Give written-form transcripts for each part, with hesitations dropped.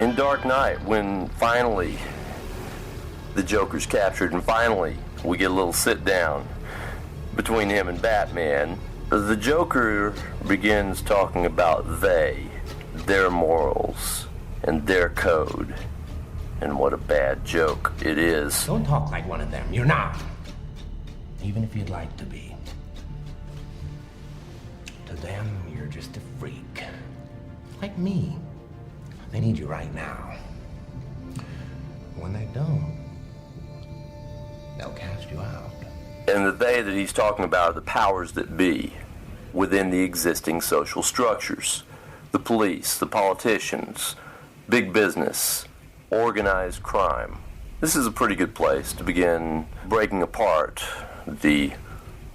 In Dark Knight, when finally the Joker's captured and finally we get a little sit down between him and Batman, the Joker begins talking about their morals, and their code. And what a bad joke it is. Don't talk like one of them. You're not. Even if you'd like to be. To them, you're just a freak. Like me. They need you right now. When they don't, they'll cast you out. And the they that he's talking about are the powers that be within the existing social structures. The police, the politicians, big business, organized crime. This is a pretty good place to begin breaking apart the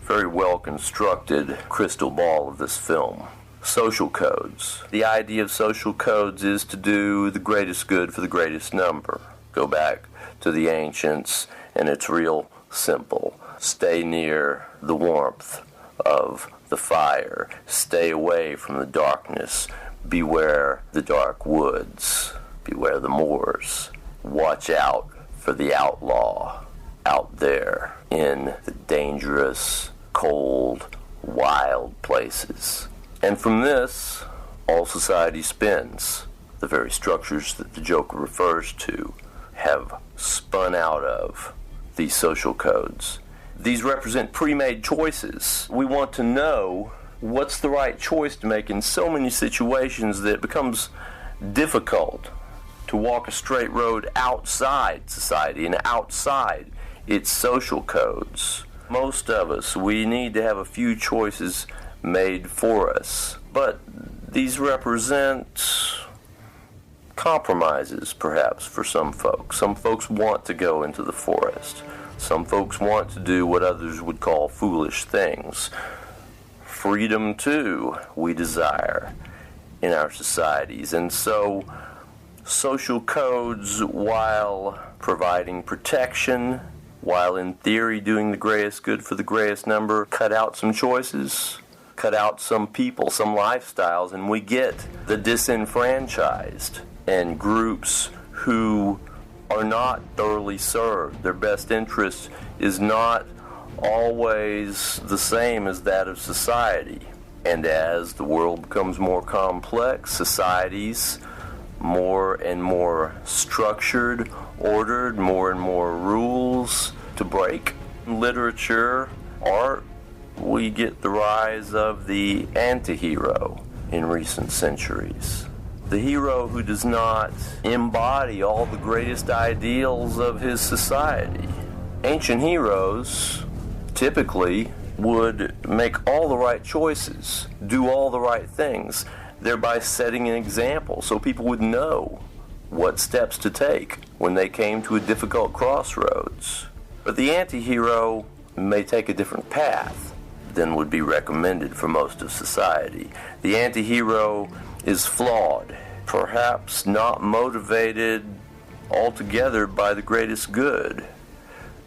very well-constructed crystal ball of this film. Social codes. The idea of social codes is to do the greatest good for the greatest number. Go back to the ancients, and it's real simple. Stay near the warmth of the fire. Stay away from the darkness. Beware the dark woods. Beware the moors. Watch out for the outlaw out there in the dangerous, cold, wild places. And from this, all society spins. The very structures that the Joker refers to have spun out of these social codes. These represent pre-made choices. We want to know what's the right choice to make in so many situations that it becomes difficult to walk a straight road outside society and outside its social codes. Most of us, we need to have a few choices made for us, but these represent compromises, perhaps, for some folks. Some folks want to go into the forest. Some folks want to do what others would call foolish things. Freedom, too, we desire in our societies. And so, social codes, while providing protection, while in theory doing the greatest good for the greatest number, cut out some choices, cut out some people, some lifestyles, and we get the disenfranchised and groups who are not thoroughly served. Their best interest is not always the same as that of society. And as the world becomes more complex, societies more and more structured, ordered, more and more rules to break. Literature, art, we get the rise of the anti-hero in recent centuries. The hero who does not embody all the greatest ideals of his society. Ancient heroes typically would make all the right choices, do all the right things, thereby setting an example so people would know what steps to take when they came to a difficult crossroads. But the anti-hero may take a different path than would be recommended for most of society. The anti-hero is flawed, perhaps not motivated altogether by the greatest good.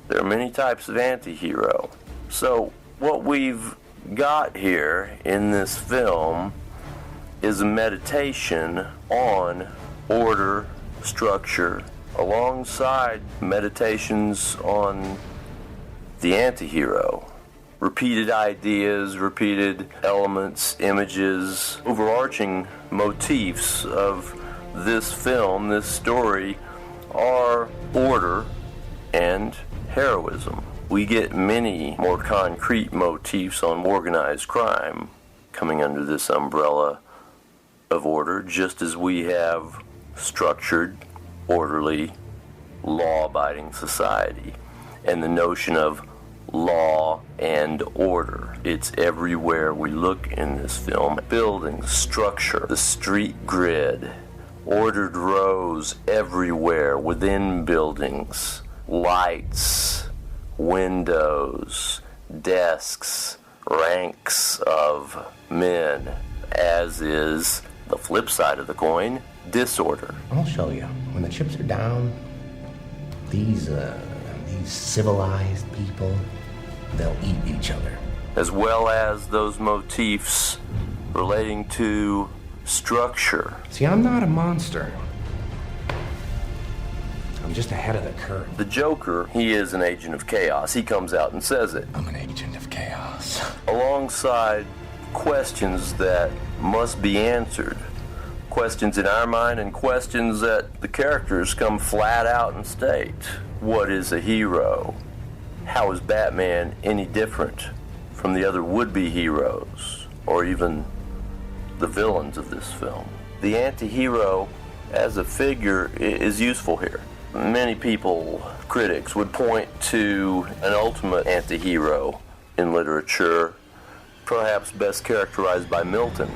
There are many types of anti-hero. So what we've got here in this film is a meditation on order, structure, alongside meditations on the anti-hero. Repeated ideas, repeated elements, images, overarching motifs of this film, this story, are order and heroism. We get many more concrete motifs on organized crime coming under this umbrella of order, just as we have structured, orderly, law-abiding society. And the notion of law and order. It's everywhere we look in this film. Buildings, structure, the street grid, ordered rows everywhere within buildings, lights, windows, desks, ranks of men, as is the flip side of the coin, disorder. I'll show you. When the chips are down, these civilized people, they'll eat each other. As well as those motifs relating to structure. See, I'm not a monster. I'm just ahead of the curve. The Joker, he is an agent of chaos. He comes out and says it. I'm an agent of chaos. Alongside questions that must be answered. Questions in our mind and questions that the characters come flat out and state. What is a hero? How is Batman any different from the other would-be heroes, or even the villains of this film? The anti-hero as a figure is useful here. Many people, critics, would point to an ultimate anti-hero in literature, perhaps best characterized by Milton.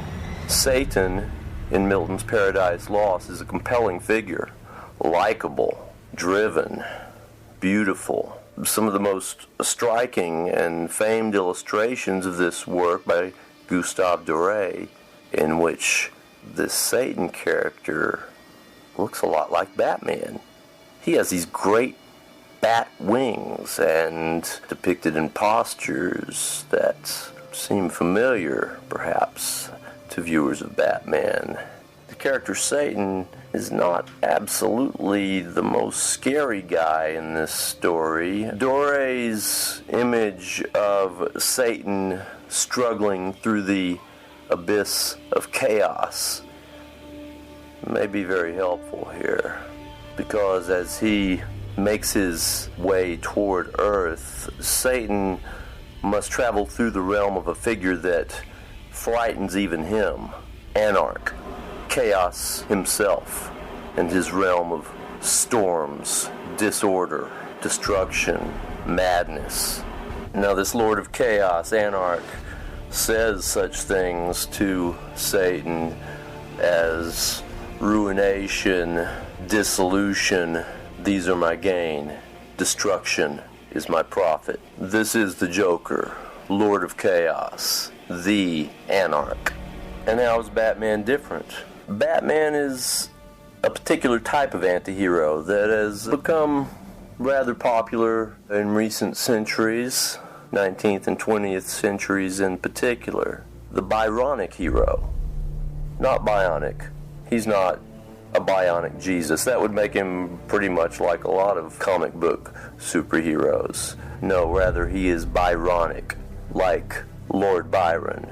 Satan, in Milton's Paradise Lost, is a compelling figure, likable, driven, beautiful. Some of the most striking and famed illustrations of this work by Gustave Doré, in which this Satan character looks a lot like Batman. He has these great bat wings and depicted in postures that seem familiar, perhaps, to viewers of Batman. The character Satan is not absolutely the most scary guy in this story. Doré's image of Satan struggling through the abyss of chaos may be very helpful here, because as he makes his way toward Earth, Satan must travel through the realm of a figure that frightens even him, Anarch, Chaos himself, and his realm of storms, disorder, destruction, madness. Now this Lord of Chaos, Anarch, says such things to Satan as ruination, dissolution, these are my gain. Destruction is my profit. This is the Joker, Lord of Chaos, the Anarch. And how is Batman different? Batman is a particular type of anti-hero that has become rather popular in recent centuries, 19th and 20th centuries in particular. The Byronic hero. Not bionic. He's not a bionic Jesus. That would make him pretty much like a lot of comic book superheroes. No, rather he is Byronic, like Lord Byron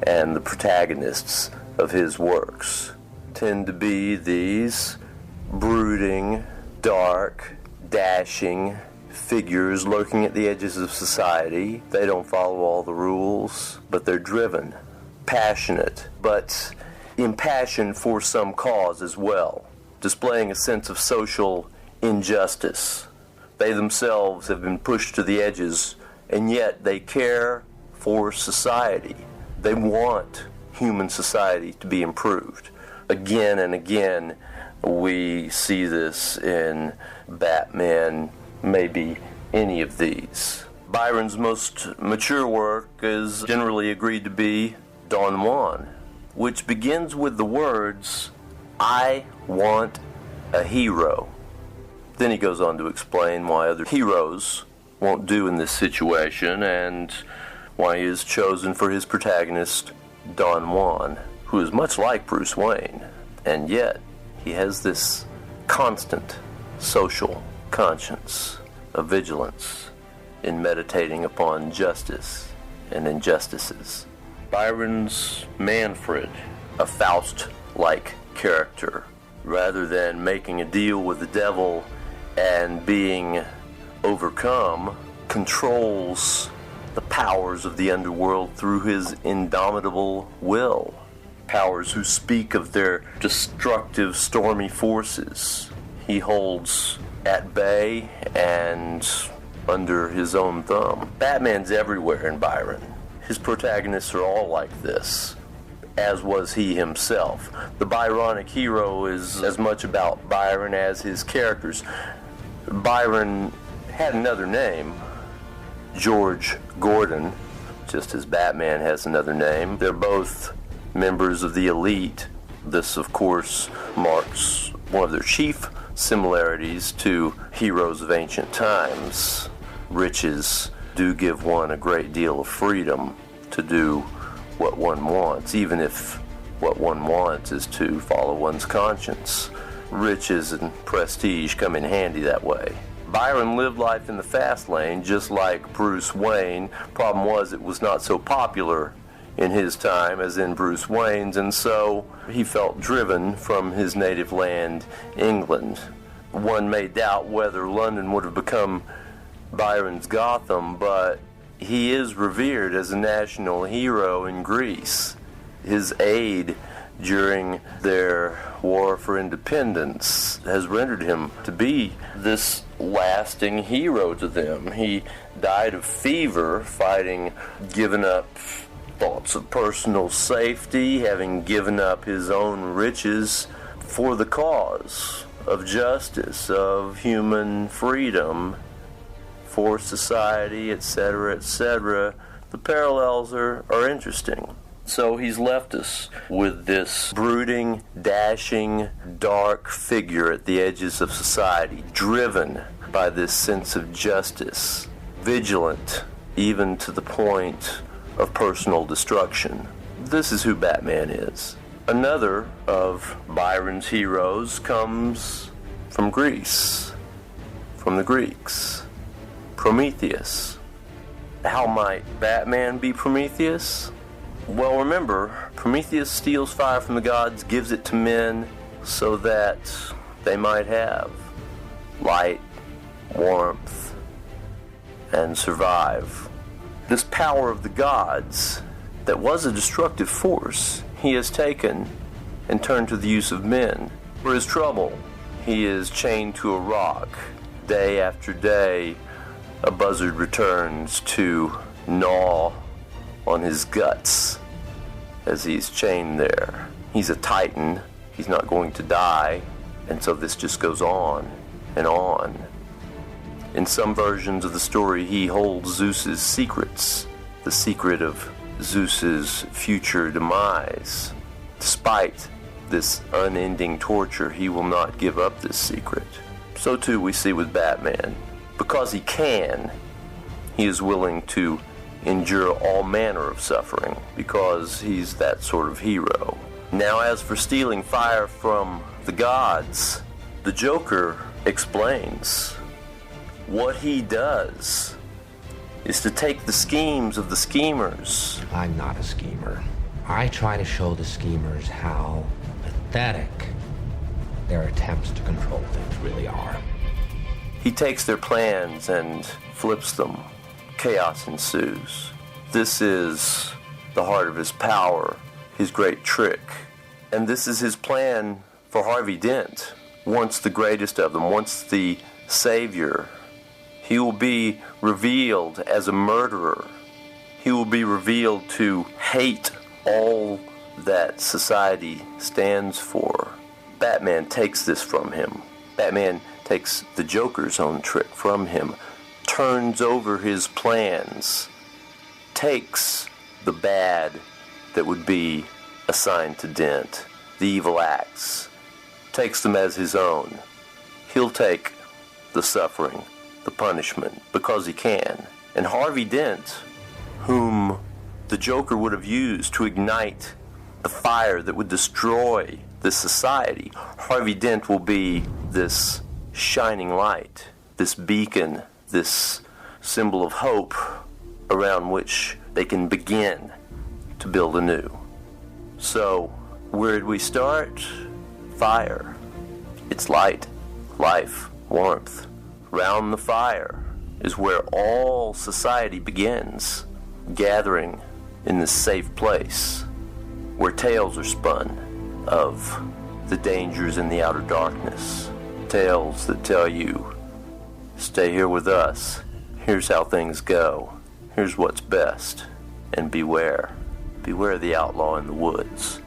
and the protagonists of his works tend to be these brooding, dark, dashing figures lurking at the edges of society. They don't follow all the rules, but they're driven, passionate, but impassioned for some cause as well, displaying a sense of social injustice. They themselves have been pushed to the edges, and yet they care for society. They want human society to be improved. Again and again, we see this in Batman, maybe any of these. Byron's most mature work is generally agreed to be Don Juan, which begins with the words, "I want a hero." Then he goes on to explain why other heroes won't do in this situation and why he is chosen for his protagonist, Don Juan, who is much like Bruce Wayne, and yet he has this constant social conscience of vigilance in meditating upon justice and injustices. Byron's Manfred, a Faust-like character, rather than making a deal with the devil and being overcome, controls the powers of the underworld through his indomitable will. Powers who speak of their destructive, stormy forces he holds at bay and under his own thumb. Batman's everywhere in Byron. His protagonists are all like this, as was he himself. The Byronic hero is as much about Byron as his characters. Byron had another name, George Gordon, just as Batman has another name. They're both members of the elite. This, of course, marks one of their chief similarities to heroes of ancient times. Riches do give one a great deal of freedom to do what one wants, even if what one wants is to follow one's conscience. riches and prestige come in handy that way. Byron lived life in the fast lane just like Bruce Wayne. Problem was, it was not so popular in his time as in Bruce Wayne's, and so he felt driven from his native land, England. One may doubt whether London would have become Byron's Gotham, but he is revered as a national hero in Greece. His aid during their war for independence has rendered him to be this lasting hero to them. He died of fever fighting, giving up thoughts of personal safety, having given up his own riches for the cause of justice, of human freedom, for society, etc., etc. The parallels are interesting. So he's left us with this brooding, dashing, dark figure at the edges of society, driven by this sense of justice, vigilant even to the point of personal destruction. This is who Batman is. Another of Byron's heroes comes from Greece, from the Greeks. Prometheus. How might Batman be Prometheus? Well, remember, Prometheus steals fire from the gods, gives it to men so that they might have light, warmth, and survive. This power of the gods that was a destructive force, he has taken and turned to the use of men. For his trouble, he is chained to a rock. Day after day, a buzzard returns to gnaw on his guts as he's chained there. He's a titan. He's not going to die. And so this just goes on and on. In some versions of the story, he holds Zeus's secrets, the secret of Zeus's future demise. Despite this unending torture, he will not give up this secret. So too we see with Batman. Because he can, he is willing to endure all manner of suffering because he's that sort of hero. Now, as for stealing fire from the gods, the Joker explains what he does is to take the schemes of the schemers. I'm not a schemer. I try to show the schemers how pathetic their attempts to control things really are. He takes their plans and flips them. Chaos ensues. This is the heart of his power, his great trick. And this is his plan for Harvey Dent. Once the greatest of them, once the savior, he will be revealed as a murderer. He will be revealed to hate all that society stands for. Batman takes this from him. Batman takes the Joker's own trick from him, turns over his plans, takes the bad that would be assigned to Dent, the evil acts, takes them as his own. He'll take the suffering, the punishment, because he can. And Harvey Dent, whom the Joker would have used to ignite the fire that would destroy this society, Harvey Dent will be this shining light, this beacon, this symbol of hope around which they can begin to build anew. So, where did we start? Fire. It's light, life, warmth. Round the fire is where all society begins, gathering in this safe place, where tales are spun of the dangers in the outer darkness. Tales that tell you, stay here with us, here's how things go, here's what's best, and beware. Beware the outlaw in the woods.